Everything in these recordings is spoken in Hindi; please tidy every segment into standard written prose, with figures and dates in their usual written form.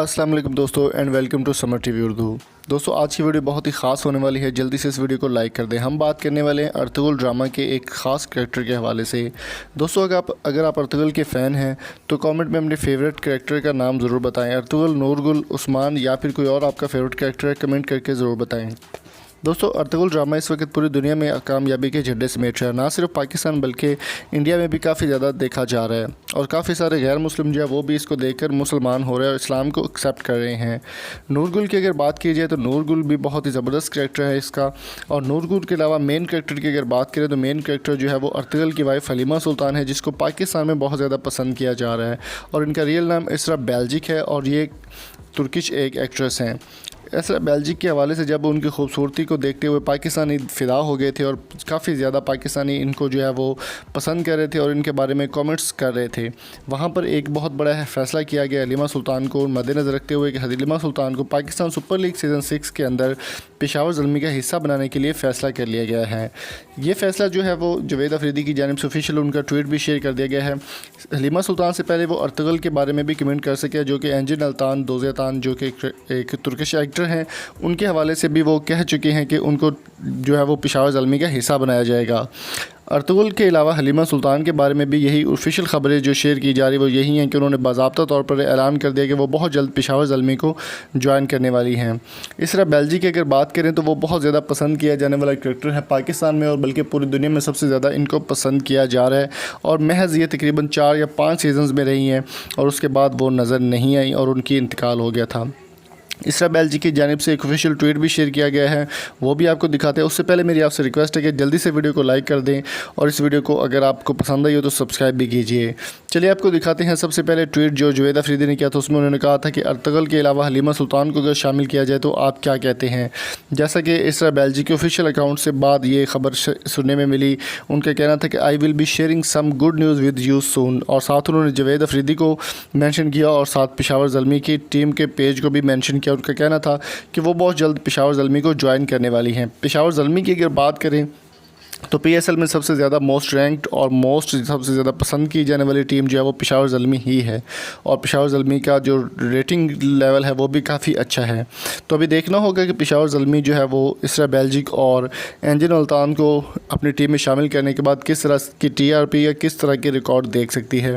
अस्सलाम वालेकुम दोस्तों and welcome to Samar TV Urdu. दोस्तों आज की वीडियो बहुत ही ख़ास होने वाली है, जल्दी से इस वीडियो को लाइक कर दें। हम बात करने वाले हैं अर्तुगरुल ड्रामा के एक ख़ास कैरेक्टर के हवाले से। दोस्तों अगर आप अर्तुगरुल के फ़ैन हैं तो कमेंट में अपने फेवरेट कैरेक्टर का नाम ज़रूर बताएं। अर्तुगरुल, नूरगुल, उस्मान या फिर कोई और आपका फेवरेट कैरेक्टर है, कमेंट करके ज़रूर बताएँ। दोस्तों अर्तुगरुल ड्रामा इस वक्त पूरी दुनिया में कामयाबी के झंडे समेट रहा है। ना सिर्फ पाकिस्तान बल्कि इंडिया में भी काफ़ी ज़्यादा देखा जा रहा है और काफ़ी सारे गैर मुस्लिम जो है वो भी इसको देखकर मुसलमान हो रहे हैं और इस्लाम को एक्सेप्ट कर रहे हैं। नूरगुल की अगर बात की जाए तो नूरगुल भी बहुत ही ज़बरदस्त कैरेक्टर है इसका। और नूरगुल के अलावा मेन कैरेक्टर की अगर बात करें तो मेन कैरेक्टर जो है वो अर्तुगरुल की वाइफ हलीमा सुल्तान है, जिसको पाकिस्तान में बहुत ज़्यादा पसंद किया जा रहा है। और इनका रियल नाम इसरा बेल्जिक है और ये तुर्किश एक एक्ट्रेस हैं। इसरा बेल्जिक के हवाले से जब उनकी खूबसूरती को देखते हुए पाकिस्तानी फ़िदा हो गए थे और काफ़ी ज़्यादा पाकिस्तानी इनको जो है वो पसंद कर रहे थे और इनके बारे में कमेंट्स कर रहे थे। वहाँ पर एक बहुत बड़ा फ़ैसला किया गया हलीमा सुल्तान को मद्देनज़र रखते हुए कि हलीमा सुल्तान को पाकिस्तान सुपर लीग सीज़न 6 के अंदर पेशावर ज़ल्मी का हिस्सा बनाने के लिए फ़ैसला कर लिया गया है। ये फ़ैसला जो है वो जावेद अफरीदी की जानिब से ऑफिशियल उनका ट्वीट भी शेयर कर दिया गया है। हलीमा सुल्तान से पहले वो अर्तुगरुल के बारे में भी कमेंट कर सके, जो कि एंजिन अल्तान दोज़ेतान जो कि एक तुर्किश एक्टर हैं, उनके हवाले से भी वो कह चुके हैं कि उनको जो है वो पेशावर ज़ल्मी का हिस्सा बनाया जाएगा। अर्तुगरुल के अलावा हलीमा सुल्तान के बारे में भी यही ऑफिशियल ख़बरें जो शेयर की जा रही वो यही हैं कि उन्होंने बाज़ाब्ता तौर पर ऐलान कर दिया कि वो बहुत जल्द पेशावर ज़ल्मी को ज्वाइन करने वाली हैं। इसरा बेल्जिक की अगर बात करें तो वो बहुत ज़्यादा पसंद किया जाने वाला कैरेक्टर है पाकिस्तान में और बल्कि पूरी दुनिया में सबसे ज़्यादा इनको पसंद किया जा रहा है। और महज़ ये तकरीबन 4 या 5 सीज़न्स में रही हैं और उसके बाद वो नज़र नहीं आई और उनकी इंतकाल हो गया था। इसरा बेल्जिक की जानिब से एक ऑफिशियल ट्वीट भी शेयर किया गया है, वो भी आपको दिखाते हैं। उससे पहले मेरी आपसे रिक्वेस्ट है कि जल्दी से वीडियो को लाइक कर दें और इस वीडियो को अगर आपको पसंद आई हो तो सब्सक्राइब भी कीजिए। चलिए आपको दिखाते हैं सबसे पहले ट्वीट जो जावेद अफरीदी ने किया था। उसमें उन्होंने कहा था कि अर्तुगरुल के अलावा हलीमा सुल्तान को अगर शामिल किया जाए तो आप क्या कहते हैं। जैसा कि इसरा बेल्जिक के ऑफिशियल अकाउंट से बाद ये खबर सुनने में मिली, उनका कहना था कि I will be sharing some good news with you soon. और साथ उन्होंने जावेद अफरीदी को मैंशन किया और साथ पेशावर ज़ल्मी की टीम के पेज को भी मैंशन किया। उनका कहना था कि वो बहुत जल्द पेशावर ज़ल्मी को ज्वाइन करने वाली हैं। पेशावर ज़ल्मी की अगर बात करें तो PSL में सबसे ज़्यादा मोस्ट रैंक्ड और सबसे ज़्यादा पसंद की जाने वाली टीम जो है वो पेशावर ज़ल्मी ही है और पेशावर ज़ल्मी का जो रेटिंग लेवल है वो भी काफ़ी अच्छा है। तो अभी देखना होगा कि पेशावर ज़ल्मी जो है वो इसरा बेल्जिक और एंजिन अल्तान को अपनी टीम में शामिल करने के बाद किस तरह की TRP या किस तरह के रिकॉर्ड देख सकती है।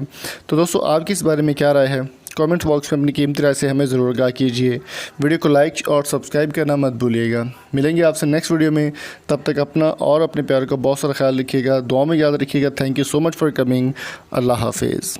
तो दोस्तों आपकी इस बारे में क्या राय है, कमेंट बॉक्स में अपनी कीमती राय से हमें ज़रूर आगाह कीजिए। वीडियो को लाइक और सब्सक्राइब करना मत भूलिएगा। मिलेंगे आपसे नेक्स्ट वीडियो में, तब तक अपना और अपने प्यार का बहुत सारा ख्याल रखिएगा, दुआ में याद रखिएगा। Thank you so much for coming. अल्लाह हाफिज़।